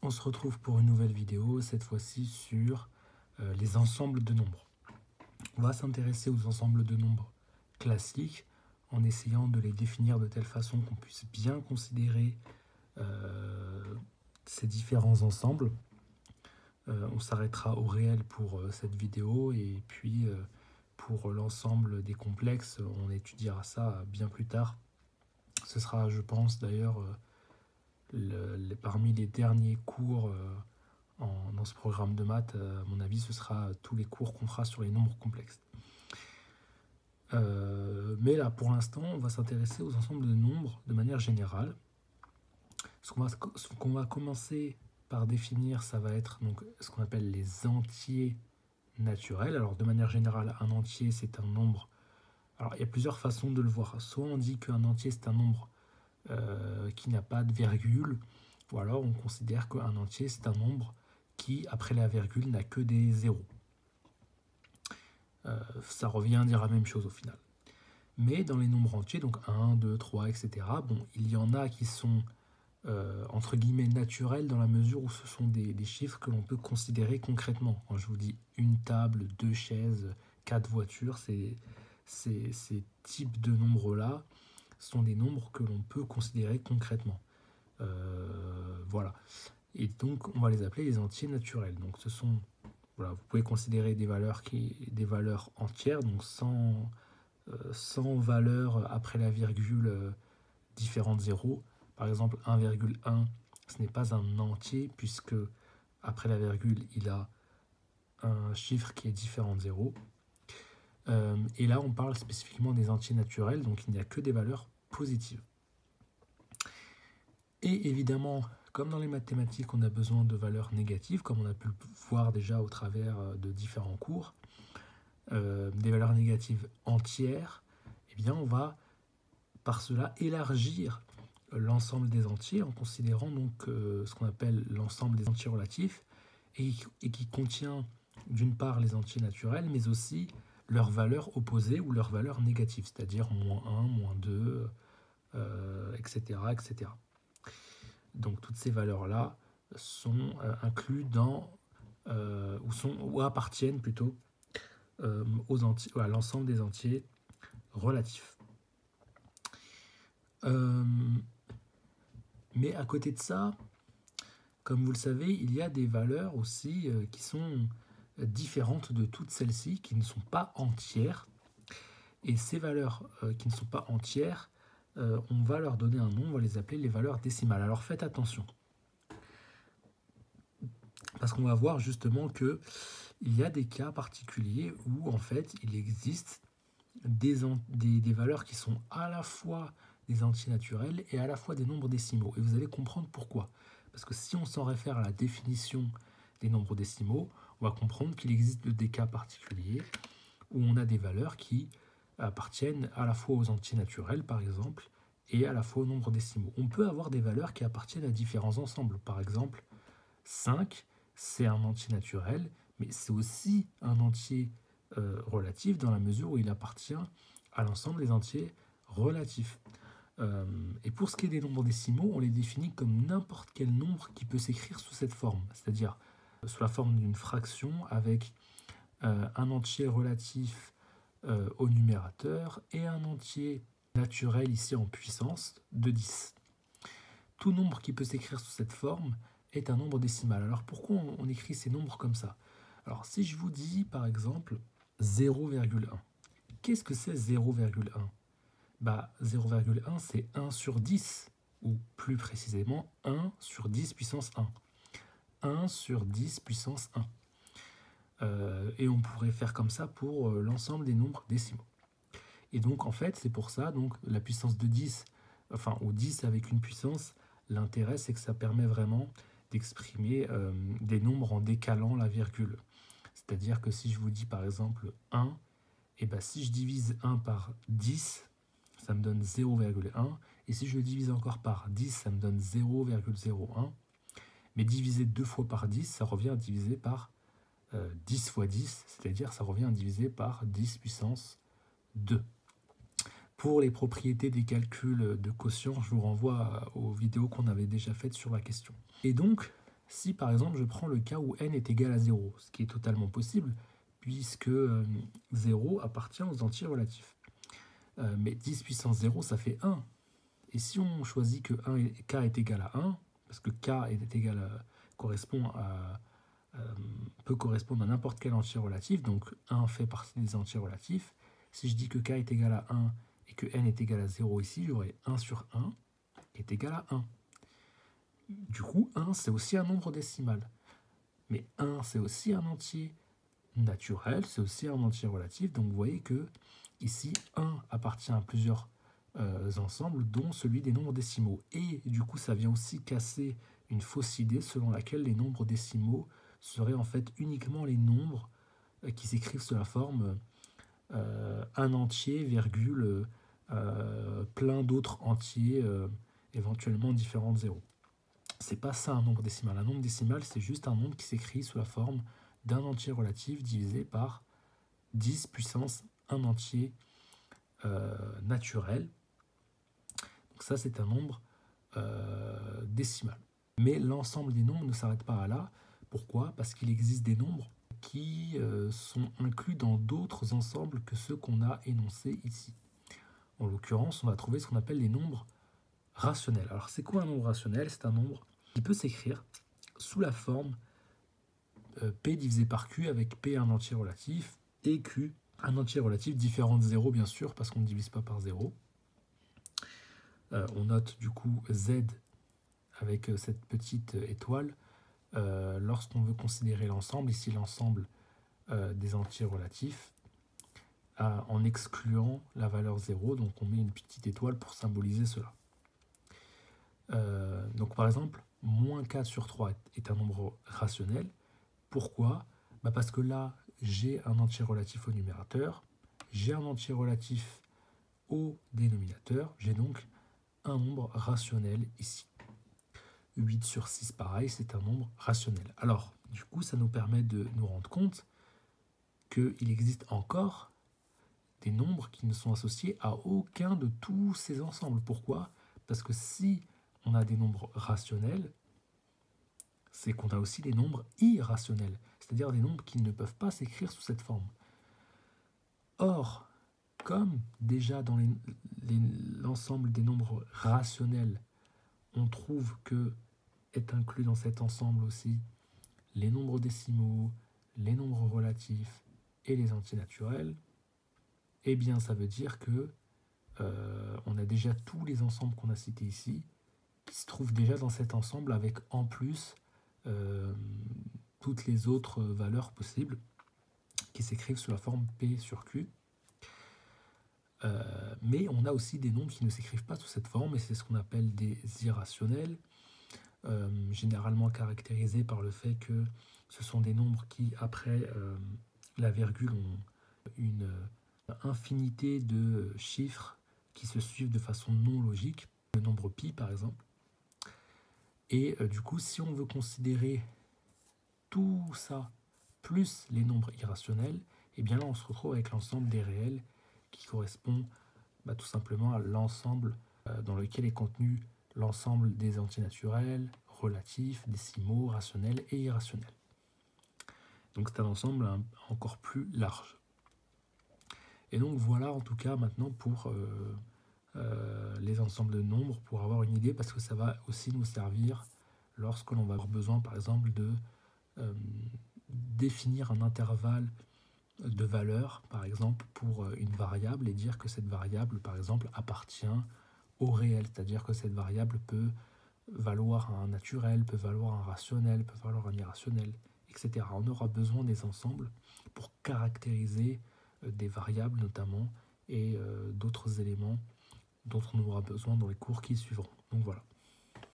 On se retrouve pour une nouvelle vidéo, cette fois-ci sur les ensembles de nombres. On va s'intéresser aux ensembles de nombres classiques en essayant de les définir de telle façon qu'on puisse bien considérer ces différents ensembles. On s'arrêtera au réel pour cette vidéo et puis pour l'ensemble des complexes, on étudiera ça bien plus tard. Ce sera, je pense d'ailleurs, parmi les derniers cours dans ce programme de maths, à mon avis, ce sera tous les cours qu'on fera sur les nombres complexes. Mais là, pour l'instant, on va s'intéresser aux ensembles de nombres de manière générale. Ce qu'on va commencer par définir, ça va être donc ce qu'on appelle les entiers naturels. Alors, de manière générale, un entier, c'est un nombre. Alors, il y a plusieurs façons de le voir. Soit on dit qu'un entier, c'est un nombre qui n'a pas de virgule, ou alors on considère qu'un entier, c'est un nombre qui, après la virgule, n'a que des zéros. Ça revient à dire la même chose au final. Mais dans les nombres entiers, donc 1, 2, 3, etc., bon, il y en a qui sont entre guillemets naturels dans la mesure où ce sont des chiffres que l'on peut considérer concrètement. Quand je vous dis une table, 2 chaises, 4 voitures, ces types de nombres-là sont des nombres que l'on peut considérer concrètement. Voilà. Et donc, on va les appeler les entiers naturels. Donc, ce sont, voilà, vous pouvez considérer des valeurs entières, donc sans valeur après la virgule différente de 0. Par exemple, 1,1, ce n'est pas un entier, puisque après la virgule, il a un chiffre qui est différent de 0. Et là, on parle spécifiquement des entiers naturels, donc il n'y a que des valeurs positives. Et évidemment, comme dans les mathématiques, on a besoin de valeurs négatives, comme on a pu le voir déjà au travers de différents cours, des valeurs négatives entières, eh bien on va par cela élargir l'ensemble des entiers en considérant donc ce qu'on appelle l'ensemble des entiers relatifs et qui contient d'une part les entiers naturels, mais aussi leurs valeurs opposées ou leurs valeurs négatives, c'est-à-dire moins 1, moins 2, etc., etc. Donc toutes ces valeurs-là sont incluses dans, ou appartiennent plutôt à l'ensemble des entiers relatifs. Mais à côté de ça, comme vous le savez, il y a des valeurs aussi qui sont différentes de toutes celles-ci, qui ne sont pas entières. Et ces valeurs qui ne sont pas entières, on va leur donner un nom, on va les appeler les valeurs décimales. Alors faites attention, parce qu'on va voir justement qu'il y a des cas particuliers où en fait il existe des valeurs qui sont à la fois des entiers naturels et à la fois des nombres décimaux. Et vous allez comprendre pourquoi. Parce que si on s'en réfère à la définition des nombres décimaux, on va comprendre qu'il existe des cas particuliers où on a des valeurs qui appartiennent à la fois aux entiers naturels, par exemple, et à la fois aux nombres décimaux. On peut avoir des valeurs qui appartiennent à différents ensembles. Par exemple, 5, c'est un entier naturel, mais c'est aussi un entier relatif dans la mesure où il appartient à l'ensemble des entiers relatifs. Et pour ce qui est des nombres décimaux, on les définit comme n'importe quel nombre qui peut s'écrire sous cette forme, c'est-à-dire sous la forme d'une fraction avec un entier relatif au numérateur et un entier naturel ici en puissance de 10. Tout nombre qui peut s'écrire sous cette forme est un nombre décimal. Alors pourquoi on écrit ces nombres comme ça? Alors si je vous dis par exemple 0,1, qu'est-ce que c'est 0,1? Bah 0,1 c'est 1 sur 10, ou plus précisément 1 sur 10 puissance 1. 1 sur 10 puissance 1. Et on pourrait faire comme ça pour l'ensemble des nombres décimaux. Et donc en fait c'est pour ça, donc la puissance de 10, enfin ou 10 avec une puissance, l'intérêt c'est que ça permet vraiment d'exprimer des nombres en décalant la virgule. C'est-à-dire que si je vous dis par exemple 1, et ben si je divise 1 par 10, ça me donne 0,1. Et si je le divise encore par 10, ça me donne 0,01. Mais diviser 2 fois par 10, ça revient à diviser par 10 fois 10, c'est-à-dire ça revient à diviser par 10 puissance 2. Pour les propriétés des calculs de quotient, je vous renvoie aux vidéos qu'on avait déjà faites sur la question. Et donc, si par exemple je prends le cas où n est égal à 0, ce qui est totalement possible, puisque 0 appartient aux entiers relatifs. Mais 10 puissance 0, ça fait 1. Et si on choisit que k est égal à 1, parce que k est égal à, peut correspondre à n'importe quel entier relatif, donc 1 fait partie des entiers relatifs. Si je dis que k est égal à 1 et que n est égal à 0 ici, j'aurai 1 sur 1 qui est égal à 1. Du coup, 1, c'est aussi un nombre décimal. Mais 1, c'est aussi un entier naturel, c'est aussi un entier relatif. Donc vous voyez que ici, 1 appartient à plusieurs ensembles, dont celui des nombres décimaux. Et du coup, ça vient aussi casser une fausse idée selon laquelle les nombres décimaux seraient en fait uniquement les nombres qui s'écrivent sous la forme un entier, virgule, plein d'autres entiers, éventuellement différents de 0. C'est pas ça un nombre décimal. Un nombre décimal, c'est juste un nombre qui s'écrit sous la forme d'un entier relatif divisé par 10 puissance un entier naturel. Donc ça, c'est un nombre décimal. Mais l'ensemble des nombres ne s'arrête pas à là. Pourquoi? Parce qu'il existe des nombres qui sont inclus dans d'autres ensembles que ceux qu'on a énoncés ici. En l'occurrence, on va trouver ce qu'on appelle les nombres rationnels. Alors, c'est quoi un nombre rationnel? C'est un nombre qui peut s'écrire sous la forme P divisé par Q, avec P un entier relatif et Q un entier relatif différent de 0, bien sûr, parce qu'on ne divise pas par 0. On note du coup Z avec cette petite étoile lorsqu'on veut considérer l'ensemble, ici l'ensemble des entiers relatifs, en excluant la valeur 0, donc on met une petite étoile pour symboliser cela. Donc par exemple, moins 4 sur 3 est un nombre rationnel. Pourquoi? Parce que là, j'ai un entier relatif au numérateur, j'ai un entier relatif au dénominateur, j'ai donc un nombre rationnel ici. 8 sur 6, pareil, c'est un nombre rationnel. Alors, du coup, ça nous permet de nous rendre compte qu'il existe encore des nombres qui ne sont associés à aucun de tous ces ensembles. Pourquoi? Parce que si on a des nombres rationnels, c'est qu'on a aussi des nombres irrationnels, c'est-à-dire des nombres qui ne peuvent pas s'écrire sous cette forme. Or, comme déjà dans l'ensemble des nombres rationnels, on trouve que est inclus dans cet ensemble aussi les nombres décimaux, les nombres relatifs et les entiers naturels, eh bien ça veut dire que on a déjà tous les ensembles qu'on a cités ici qui se trouvent déjà dans cet ensemble avec en plus toutes les autres valeurs possibles qui s'écrivent sous la forme P sur Q. Mais on a aussi des nombres qui ne s'écrivent pas sous cette forme et c'est ce qu'on appelle des irrationnels, généralement caractérisés par le fait que ce sont des nombres qui, après la virgule, ont une infinité de chiffres qui se suivent de façon non logique, le nombre pi par exemple. Et du coup, si on veut considérer tout ça plus les nombres irrationnels, et bien là on se retrouve avec l'ensemble des réels qui correspond tout simplement à l'ensemble dans lequel est contenu l'ensemble des entiers naturels, relatifs, décimaux, rationnels et irrationnels. Donc c'est un ensemble encore plus large. Et donc voilà en tout cas maintenant pour les ensembles de nombres, pour avoir une idée, parce que ça va aussi nous servir lorsque l'on va avoir besoin par exemple de définir un intervalle de valeur, par exemple, pour une variable et dire que cette variable, par exemple, appartient au réel. C'est-à-dire que cette variable peut valoir un naturel, peut valoir un rationnel, peut valoir un irrationnel, etc. On aura besoin des ensembles pour caractériser des variables notamment et d'autres éléments dont on aura besoin dans les cours qui suivront. Donc voilà.